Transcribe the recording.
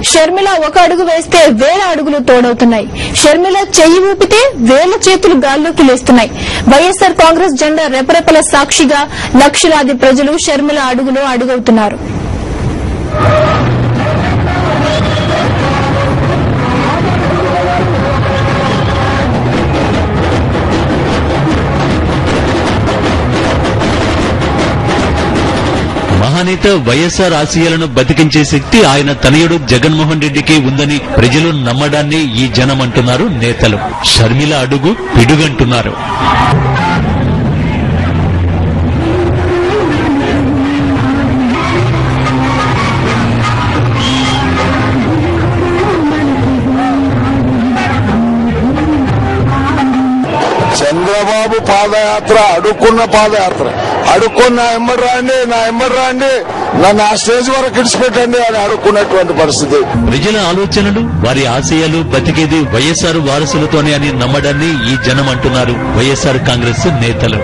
షర్మిల ఒక అడుగు వేస్తే వేల అడుగులు తోడవుతున్నాయి. షర్మిల చెయ్యి ఊపితే వేల చేతులు గాల్లోకి లేస్తున్నాయి. వైఎస్సార్ కాంగ్రెస్ జెండా రెపరెపల సాక్షిగా లక్షలాది ప్రజలు షర్మిల అడుగులో అడుగవుతున్నారు. మహానేత వైఎస్సార్ ఆశయాలను బతికించే శక్తి ఆయన తనయుడు జగన్మోహన్ రెడ్డికి ఉందని ప్రజలు నమ్మడాన్ని ఈ జనం అంటున్నారు. నేతలు షర్మిల అడుగు పిడుగంటున్నారు. చంద్రబాబు పాదయాత్ర అడుక్కున్న పాదయాత్ర. అడుక్కున్న నా ఎంబడి రాండి నన్ను ఆ స్టేజ్ వరకు ఇడిచిపెట్టండి అని అడుక్కున్నటువంటి పరిస్థితి. ప్రజల ఆలోచనలు వారి ఆశయాలు బతికేది వైఎస్సార్ వారసులతోనే అని నమ్మడాన్ని ఈ జనం అంటున్నారు వైఎస్సార్ కాంగ్రెస్ నేతలు.